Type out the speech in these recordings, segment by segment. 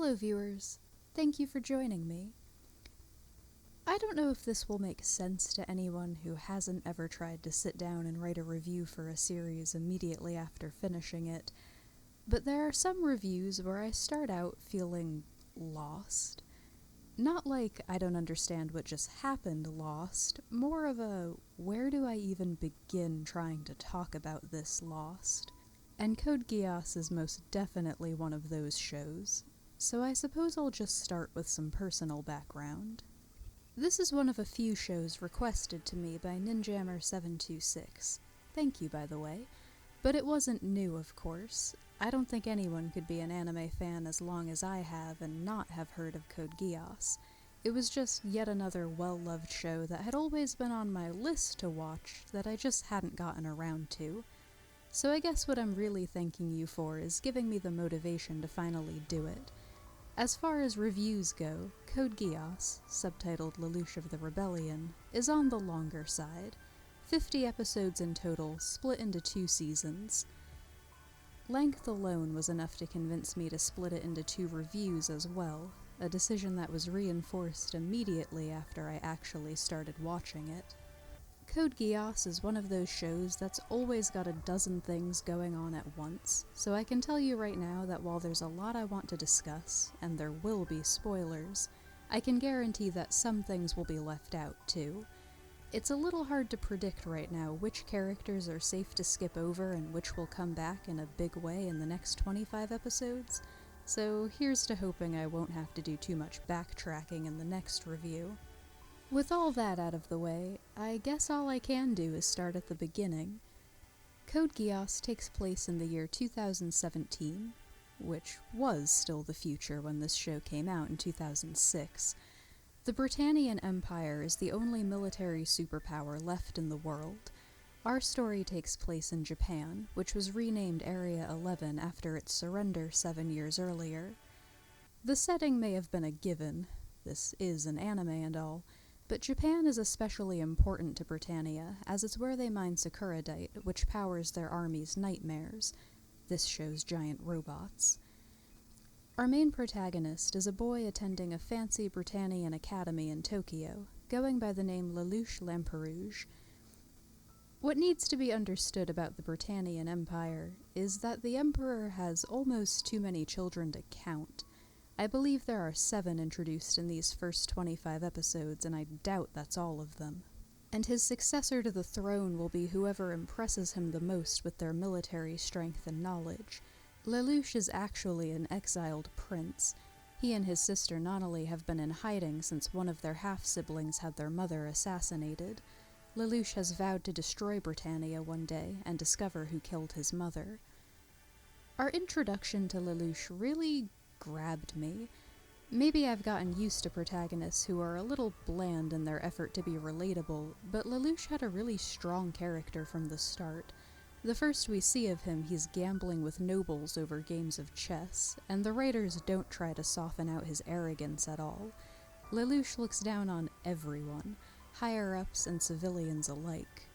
Hello viewers, thank you for joining me. I don't know if this will make sense to anyone who hasn't ever tried to sit down and write a review for a series immediately after finishing it, but there are some reviews where I start out feeling lost. Not like I don't understand what just happened lost, more of a where do I even begin trying to talk about this lost? And Code Geass is most definitely one of those shows. So I suppose I'll just start with some personal background. This is one of a few shows requested to me by Ninjammer726. Thank you, by the way. But it wasn't new, of course. I don't think anyone could be an anime fan as long as I have and not have heard of Code Geass. It was just yet another well-loved show that had always been on my list to watch that I just hadn't gotten around to. So I guess what I'm really thanking you for is giving me the motivation to finally do it. As far as reviews go, Code Geass, subtitled Lelouch of the Rebellion, is on the longer side. 50 episodes in total, split into 2 seasons. Length alone was enough to convince me to split it into 2 reviews as well, a decision that was reinforced immediately after I actually started watching it. Code Geass is one of those shows that's always got a dozen things going on at once, so I can tell you right now that while there's a lot I want to discuss, and there will be spoilers, I can guarantee that some things will be left out too. It's a little hard to predict right now which characters are safe to skip over and which will come back in a big way in the next 25 episodes, so here's to hoping I won't have to do too much backtracking in the next review. With all that out of the way, I guess all I can do is start at the beginning. Code Geass takes place in the year 2017, which was still the future when this show came out in 2006. The Britannian Empire is the only military superpower left in the world. Our story takes place in Japan, which was renamed Area 11 after its surrender 7 years earlier. The setting may have been a given, this is an anime and all, but Japan is especially important to Britannia, as it's where they mine Sakuradite, which powers their army's nightmares. This shows giant robots. Our main protagonist is a boy attending a fancy Britannian academy in Tokyo, going by the name Lelouch Lamperouge. What needs to be understood about the Britannian Empire is that the Emperor has almost too many children to count. I believe there are 7 introduced in these first 25 episodes, and I doubt that's all of them. And his successor to the throne will be whoever impresses him the most with their military strength and knowledge. Lelouch is actually an exiled prince. He and his sister Nonali have been in hiding since one of their half-siblings had their mother assassinated. Lelouch has vowed to destroy Britannia one day and discover who killed his mother. Our introduction to Lelouch really grabbed me. Maybe I've gotten used to protagonists who are a little bland in their effort to be relatable, but Lelouch had a really strong character from the start. The first we see of him, he's gambling with nobles over games of chess, and the writers don't try to soften out his arrogance at all. Lelouch looks down on everyone, higher-ups and civilians alike.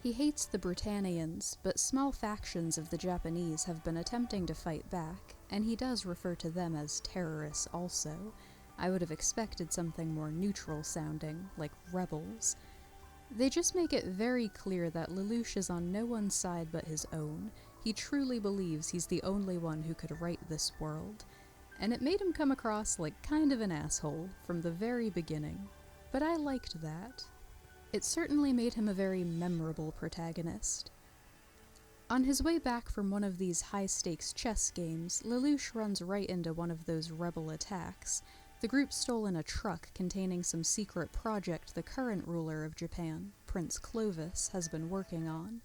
He hates the Britannians, but small factions of the Japanese have been attempting to fight back, and he does refer to them as terrorists also. I would have expected something more neutral sounding, like rebels. They just make it very clear that Lelouch is on no one's side but his own. He truly believes he's the only one who could right this world. And it made him come across like kind of an asshole from the very beginning. But I liked that. It certainly made him a very memorable protagonist. On his way back from one of these high-stakes chess games, Lelouch runs right into one of those rebel attacks. The group stole in a truck containing some secret project the current ruler of Japan, Prince Clovis, has been working on.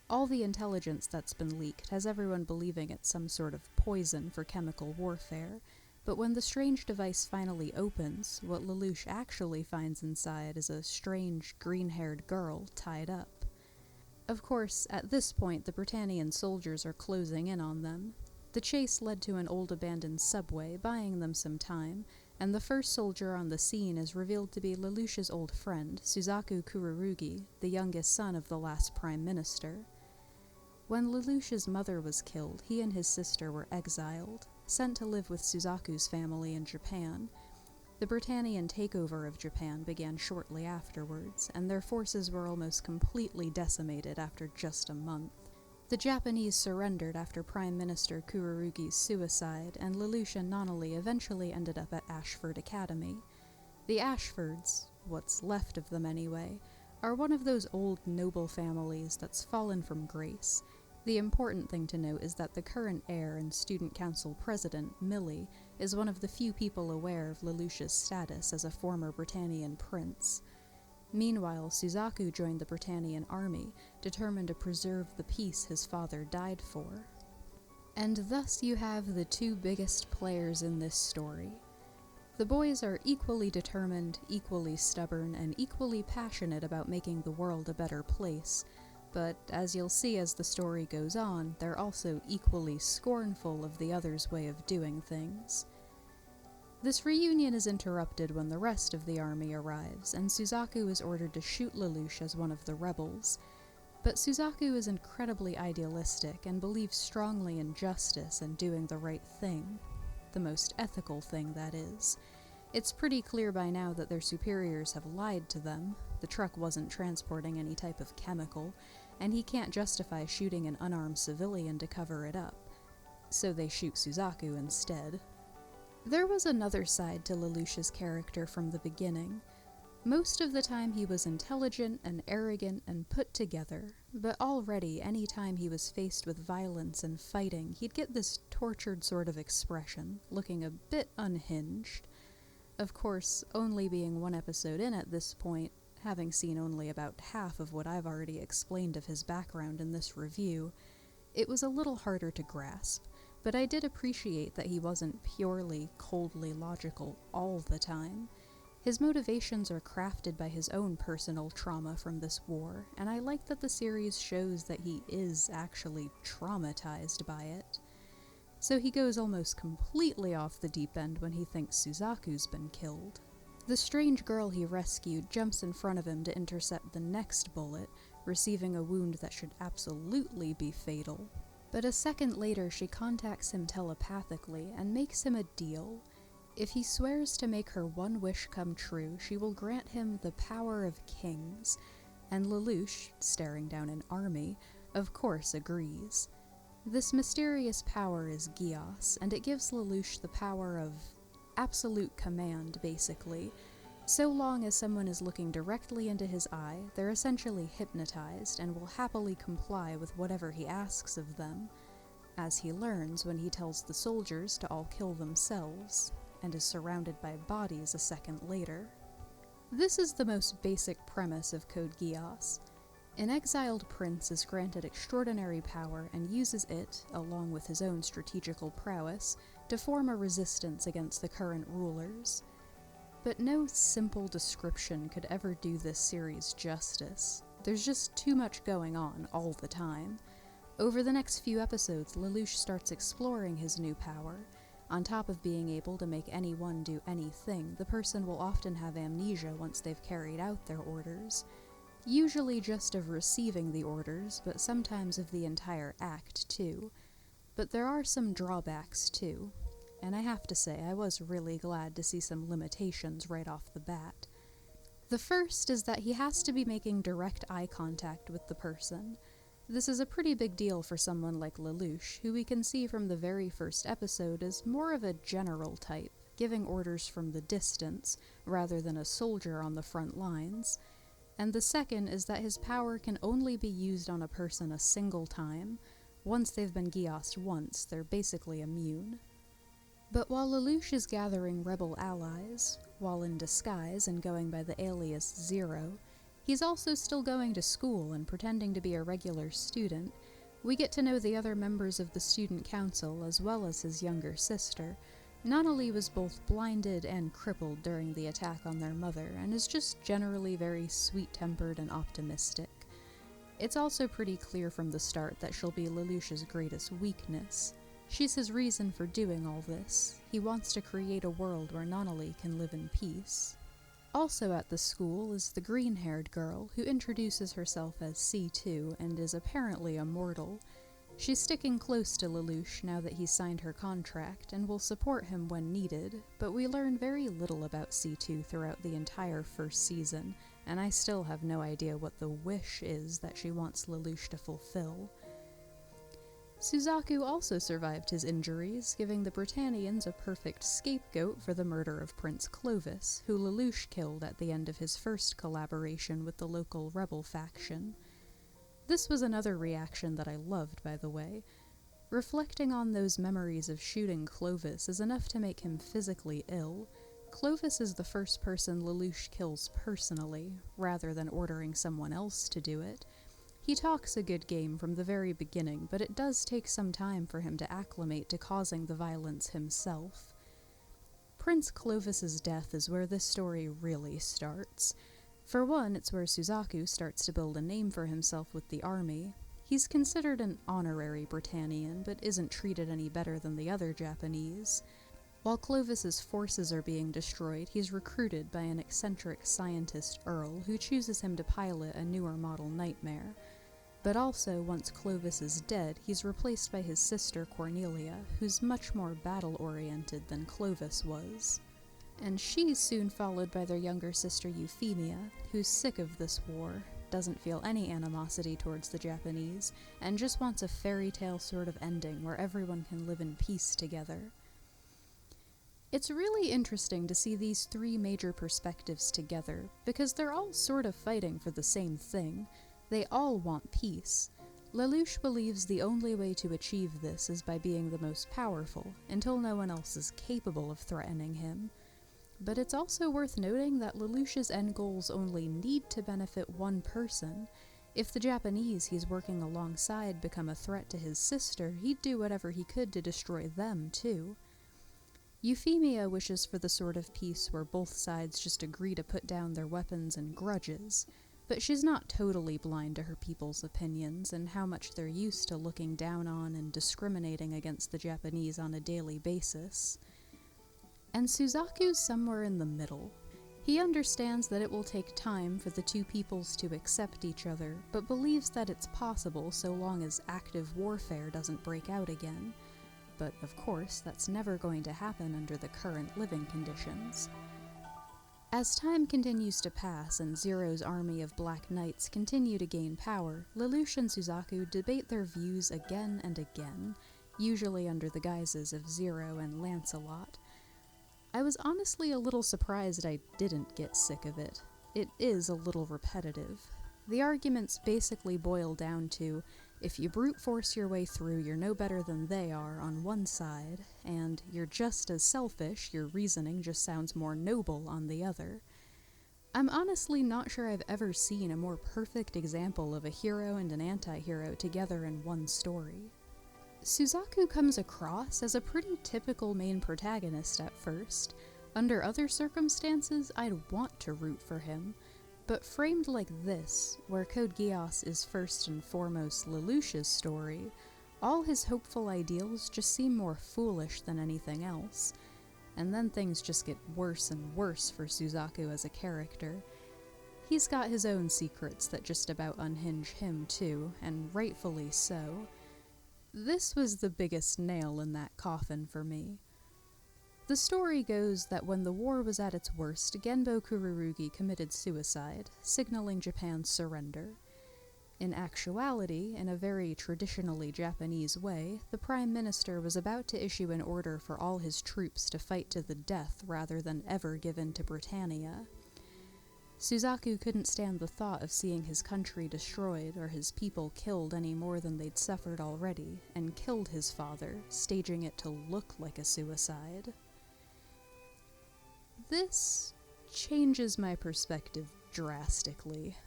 All the intelligence that's been leaked has everyone believing it's some sort of poison for chemical warfare, but when the strange device finally opens, what Lelouch actually finds inside is a strange, green-haired girl tied up. Of course, at this point, the Britannian soldiers are closing in on them. The chase led to an old abandoned subway, buying them some time, and the first soldier on the scene is revealed to be Lelouch's old friend, Suzaku Kururugi, the youngest son of the last prime minister. When Lelouch's mother was killed, he and his sister were exiled. sent to live with Suzaku's family in Japan. The Britannian takeover of Japan began shortly afterwards, and their forces were almost completely decimated after just a month. The Japanese surrendered after Prime Minister Kururugi's suicide, and Lelouch and Nonnally eventually ended up at Ashford Academy. The Ashfords, what's left of them anyway, are one of those old noble families that's fallen from grace. The important thing to note is that the current heir and student council president, Millie, is one of the few people aware of Lelouch's status as a former Britannian prince. Meanwhile, Suzaku joined the Britannian army, determined to preserve the peace his father died for. And thus you have the two biggest players in this story. The boys are equally determined, equally stubborn, and equally passionate about making the world a better place, but as you'll see as the story goes on, they're also equally scornful of the other's way of doing things. This reunion is interrupted when the rest of the army arrives, and Suzaku is ordered to shoot Lelouch as one of the rebels. But Suzaku is incredibly idealistic and believes strongly in justice and doing the right thing. The most ethical thing, that is. It's pretty clear by now that their superiors have lied to them. The truck wasn't transporting any type of chemical, and he can't justify shooting an unarmed civilian to cover it up. So they shoot Suzaku instead. There was another side to Lelouch's character from the beginning. Most of the time he was intelligent and arrogant and put together, but already any time he was faced with violence and fighting, he'd get this tortured sort of expression, looking a bit unhinged. Of course, only being one episode in at this point, having seen only about half of what I've already explained of his background in this review, it was a little harder to grasp. But I did appreciate that he wasn't purely, coldly logical all the time. His motivations are crafted by his own personal trauma from this war, and I like that the series shows that he is actually traumatized by it. So he goes almost completely off the deep end when he thinks Suzaku's been killed. The strange girl he rescued jumps in front of him to intercept the next bullet, receiving a wound that should absolutely be fatal. But a second later she contacts him telepathically and makes him a deal. If he swears to make her one wish come true, she will grant him the power of kings, and Lelouch, staring down an army, of course agrees. This mysterious power is Geass, and it gives Lelouch the power of absolute command, basically. So long as someone is looking directly into his eye, they're essentially hypnotized and will happily comply with whatever he asks of them, as he learns when he tells the soldiers to all kill themselves, and is surrounded by bodies a second later. This is the most basic premise of Code Geass. An exiled prince is granted extraordinary power and uses it, along with his own strategical prowess, to form a resistance against the current rulers. But no simple description could ever do this series justice. There's just too much going on all the time. Over the next few episodes, Lelouch starts exploring his new power. On top of being able to make anyone do anything, the person will often have amnesia once they've carried out their orders. Usually just of receiving the orders, but sometimes of the entire act too. But there are some drawbacks too. And I have to say, I was really glad to see some limitations right off the bat. The first is that he has to be making direct eye contact with the person. This is a pretty big deal for someone like Lelouch, who we can see from the very first episode as more of a general type, giving orders from the distance, rather than a soldier on the front lines. And the second is that his power can only be used on a person a single time. Once they've been Geassed once, they're basically immune. But while Lelouch is gathering rebel allies, while in disguise and going by the alias Zero, he's also still going to school and pretending to be a regular student. We get to know the other members of the student council as well as his younger sister. Nonnally was both blinded and crippled during the attack on their mother, and is just generally very sweet-tempered and optimistic. It's also pretty clear from the start that she'll be Lelouch's greatest weakness. She's his reason for doing all this. He wants to create a world where Nonnally can live in peace. Also at the school is the green-haired girl, who introduces herself as C2 and is apparently immortal. She's sticking close to Lelouch now that he's signed her contract and will support him when needed, but we learn very little about C2 throughout the entire first season, and I still have no idea what the wish is that she wants Lelouch to fulfill. Suzaku also survived his injuries, giving the Britannians a perfect scapegoat for the murder of Prince Clovis, who Lelouch killed at the end of his first collaboration with the local rebel faction. This was another reaction that I loved, by the way. Reflecting on those memories of shooting Clovis is enough to make him physically ill. Clovis is the first person Lelouch kills personally, rather than ordering someone else to do it. He talks a good game from the very beginning, but it does take some time for him to acclimate to causing the violence himself. Prince Clovis's death is where this story really starts. For one, it's where Suzaku starts to build a name for himself with the army. He's considered an honorary Britannian, but isn't treated any better than the other Japanese. While Clovis's forces are being destroyed, he's recruited by an eccentric scientist Earl, who chooses him to pilot a newer model Nightmare. But also, once Clovis is dead, he's replaced by his sister Cornelia, who's much more battle-oriented than Clovis was. And she's soon followed by their younger sister Euphemia, who's sick of this war, doesn't feel any animosity towards the Japanese, and just wants a fairy tale sort of ending where everyone can live in peace together. It's really interesting to see these three major perspectives together, because they're all sort of fighting for the same thing. They all want peace. Lelouch believes the only way to achieve this is by being the most powerful, until no one else is capable of threatening him. But it's also worth noting that Lelouch's end goals only need to benefit one person. If the Japanese he's working alongside become a threat to his sister, he'd do whatever he could to destroy them, too. Euphemia wishes for the sort of peace where both sides just agree to put down their weapons and grudges, but she's not totally blind to her people's opinions and how much they're used to looking down on and discriminating against the Japanese on a daily basis. And Suzaku's somewhere in the middle. He understands that it will take time for the two peoples to accept each other, but believes that it's possible so long as active warfare doesn't break out again. But of course, that's never going to happen under the current living conditions. As time continues to pass and Zero's army of Black Knights continue to gain power, Lelouch and Suzaku debate their views again and again, usually under the guises of Zero and Lancelot. I was honestly a little surprised I didn't get sick of it. It is a little repetitive. The arguments basically boil down to, if you brute force your way through, you're no better than they are on one side, and you're just as selfish, your reasoning just sounds more noble on the other. I'm honestly not sure I've ever seen a more perfect example of a hero and an anti-hero together in one story. Suzaku comes across as a pretty typical main protagonist at first. Under other circumstances, I'd want to root for him. But framed like this, where Code Geass is first and foremost Lelouch's story, all his hopeful ideals just seem more foolish than anything else. And then things just get worse and worse for Suzaku as a character. He's got his own secrets that just about unhinge him too, and rightfully so. This was the biggest nail in that coffin for me. The story goes that when the war was at its worst, Genbo Kururugi committed suicide, signaling Japan's surrender. In actuality, in a very traditionally Japanese way, the Prime Minister was about to issue an order for all his troops to fight to the death rather than ever give in to Britannia. Suzaku couldn't stand the thought of seeing his country destroyed or his people killed any more than they'd suffered already, and killed his father, staging it to look like a suicide. This changes my perspective drastically.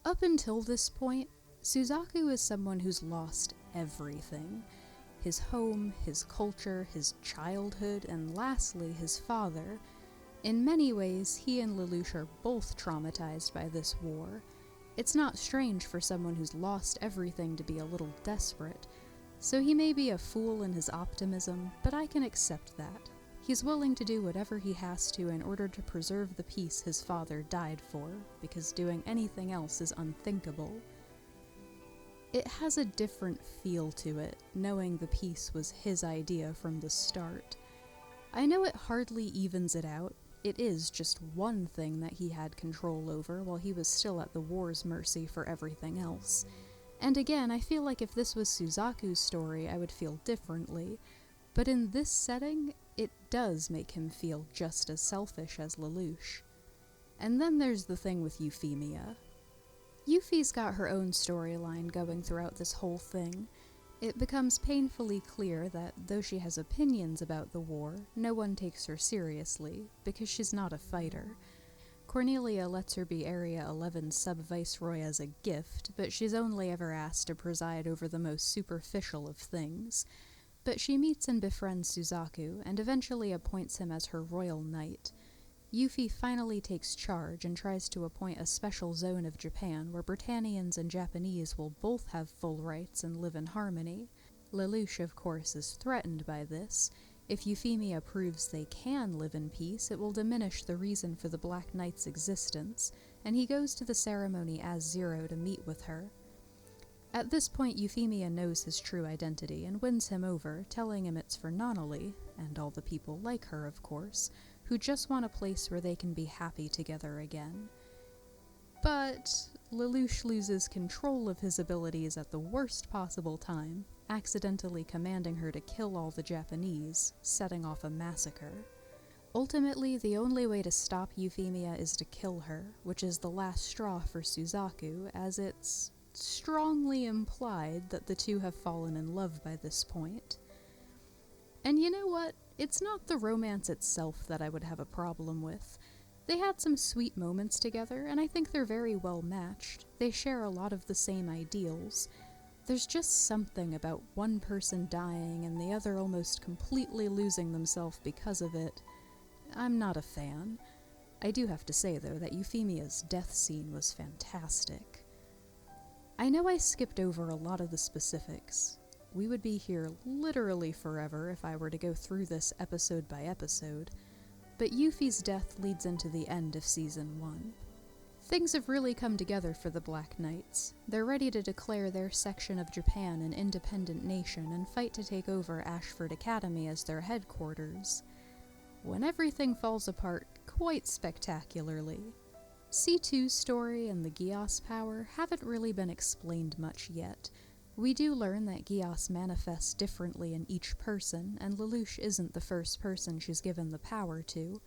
Up until this point, Suzaku is someone who's lost everything. His home, his culture, his childhood, and lastly, his father. In many ways, he and Lelouch are both traumatized by this war. It's not strange for someone who's lost everything to be a little desperate. So he may be a fool in his optimism, but I can accept that. He's willing to do whatever he has to in order to preserve the peace his father died for, because doing anything else is unthinkable. It has a different feel to it, knowing the piece was his idea from the start. I know it hardly evens it out. It is just one thing that he had control over while he was still at the war's mercy for everything else. And again, I feel like if this was Suzaku's story, I would feel differently. But in this setting, it does make him feel just as selfish as Lelouch. And then there's the thing with Euphemia. Yuffie's got her own storyline going throughout this whole thing. It becomes painfully clear that, though she has opinions about the war, no one takes her seriously, because she's not a fighter. Cornelia lets her be Area 11's sub-viceroy as a gift, but she's only ever asked to preside over the most superficial of things. But she meets and befriends Suzaku, and eventually appoints him as her royal knight. Yuffie finally takes charge and tries to appoint a special zone of Japan where Britannians and Japanese will both have full rights and live in harmony. Lelouch, of course, is threatened by this. If Euphemia proves they can live in peace, it will diminish the reason for the Black Knight's existence, and he goes to the ceremony as Zero to meet with her. At this point, Euphemia knows his true identity and wins him over, telling him it's for Nonnally, and all the people like her, of course, who just want a place where they can be happy together again. But Lelouch loses control of his abilities at the worst possible time, accidentally commanding her to kill all the Japanese, setting off a massacre. Ultimately, the only way to stop Euphemia is to kill her, which is the last straw for Suzaku, as it's strongly implied that the two have fallen in love by this point. And you know what? It's not the romance itself that I would have a problem with. They had some sweet moments together, and I think they're very well matched. They share a lot of the same ideals. There's just something about one person dying and the other almost completely losing themselves because of it. I'm not a fan. I do have to say, though, that Euphemia's death scene was fantastic. I know I skipped over a lot of the specifics. We would be here literally forever if I were to go through this episode by episode, but Yuffie's death leads into the end of Season 1. Things have really come together for the Black Knights. They're ready to declare their section of Japan an independent nation and fight to take over Ashford Academy as their headquarters, when everything falls apart quite spectacularly. C2's story and the Geass power haven't really been explained much yet. We do learn that Geass manifests differently in each person, and Lelouch isn't the first person she's given the power to,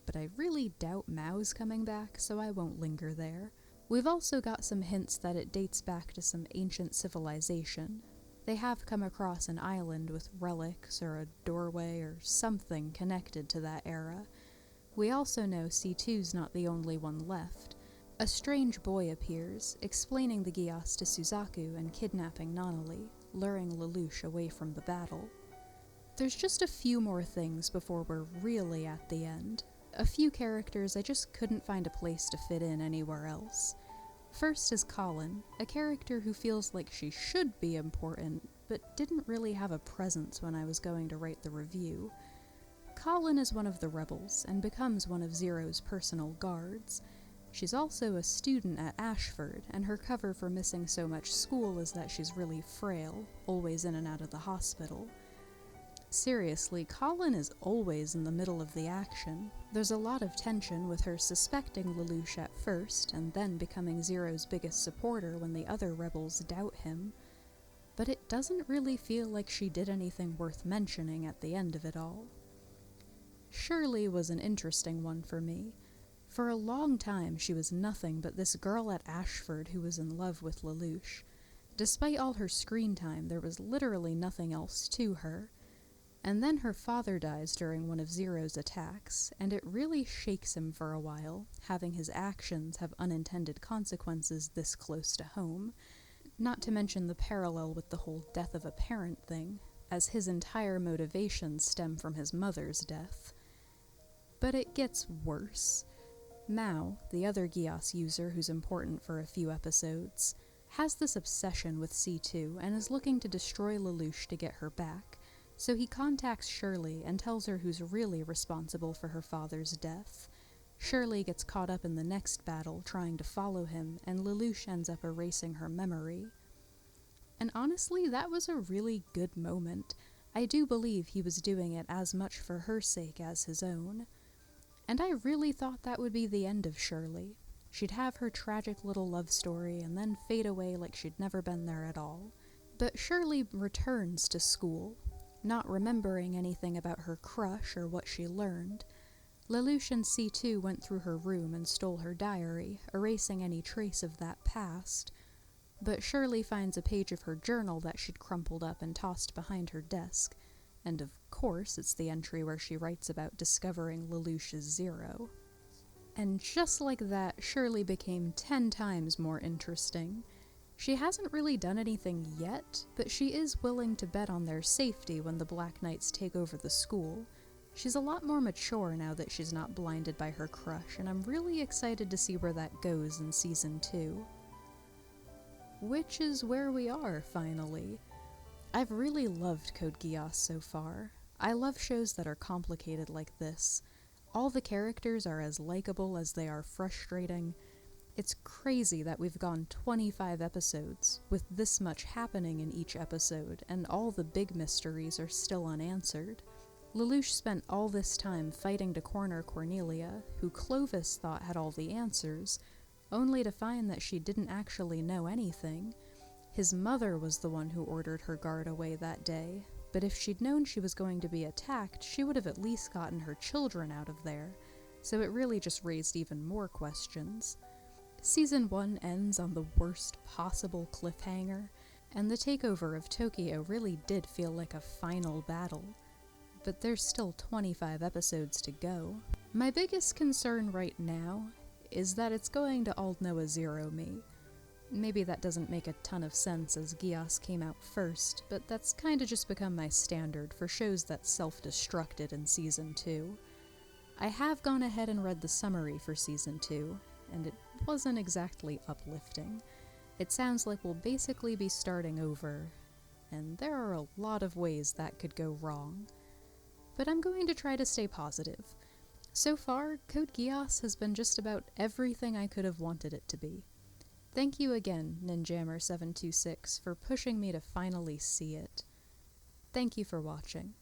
but I really doubt Mao's coming back, so I won't linger there. We've also got some hints that it dates back to some ancient civilization. They have come across an island with relics or a doorway or something connected to that era. We also know C2's not the only one left. A strange boy appears, explaining the Geass to Suzaku and kidnapping Nonnally, luring Lelouch away from the battle. There's just a few more things before we're really at the end. A few characters I just couldn't find a place to fit in anywhere else. First is Colin, a character who feels like she should be important, but didn't really have a presence when I was going to write the review. Colin is one of the rebels, and becomes one of Zero's personal guards. She's also a student at Ashford, and her cover for missing so much school is that she's really frail, always in and out of the hospital. Seriously, Colin is always in the middle of the action. There's a lot of tension with her suspecting Lelouch at first, and then becoming Zero's biggest supporter when the other rebels doubt him. But it doesn't really feel like she did anything worth mentioning at the end of it all. Shirley was an interesting one for me. For a long time, she was nothing but this girl at Ashford who was in love with Lelouch. Despite all her screen time, there was literally nothing else to her. And then her father dies during one of Zero's attacks, and it really shakes him for a while, having his actions have unintended consequences this close to home. Not to mention the parallel with the whole death of a parent thing, as his entire motivations stem from his mother's death. But it gets worse. Mao, the other Geass user who's important for a few episodes, has this obsession with C2 and is looking to destroy Lelouch to get her back, so he contacts Shirley and tells her who's really responsible for her father's death. Shirley gets caught up in the next battle trying to follow him, and Lelouch ends up erasing her memory. And honestly, that was a really good moment. I do believe he was doing it as much for her sake as his own. And I really thought that would be the end of Shirley. She'd have her tragic little love story and then fade away like she'd never been there at all. But Shirley returns to school, not remembering anything about her crush or what she learned. Lelouch and C2 went through her room and stole her diary, erasing any trace of that past. But Shirley finds a page of her journal that she'd crumpled up and tossed behind her desk. And of course, it's the entry where she writes about discovering Lelouch's zero. And just like that, Shirley became 10 times more interesting. She hasn't really done anything yet, but she is willing to bet on their safety when the Black Knights take over the school. She's a lot more mature now that she's not blinded by her crush, and I'm really excited to see where that goes in Season 2. Which is where we are, finally. I've really loved Code Geass so far. I love shows that are complicated like this. All the characters are as likable as they are frustrating. It's crazy that we've gone 25 episodes, with this much happening in each episode, and all the big mysteries are still unanswered. Lelouch spent all this time fighting to corner Cornelia, who Clovis thought had all the answers, only to find that she didn't actually know anything. His mother was the one who ordered her guard away that day, but if she'd known she was going to be attacked, she would have at least gotten her children out of there, so it really just raised even more questions. Season 1 ends on the worst possible cliffhanger, and the takeover of Tokyo really did feel like a final battle. But there's still 25 episodes to go. My biggest concern right now is that it's going to Old Noah Zero me. Maybe that doesn't make a ton of sense as Geass came out first, but that's kinda just become my standard for shows that self-destructed in Season 2. I have gone ahead and read the summary for Season 2, and it wasn't exactly uplifting. It sounds like we'll basically be starting over, and there are a lot of ways that could go wrong. But I'm going to try to stay positive. So far, Code Geass has been just about everything I could have wanted it to be. Thank you again, Ninjammer726, for pushing me to finally see it. Thank you for watching.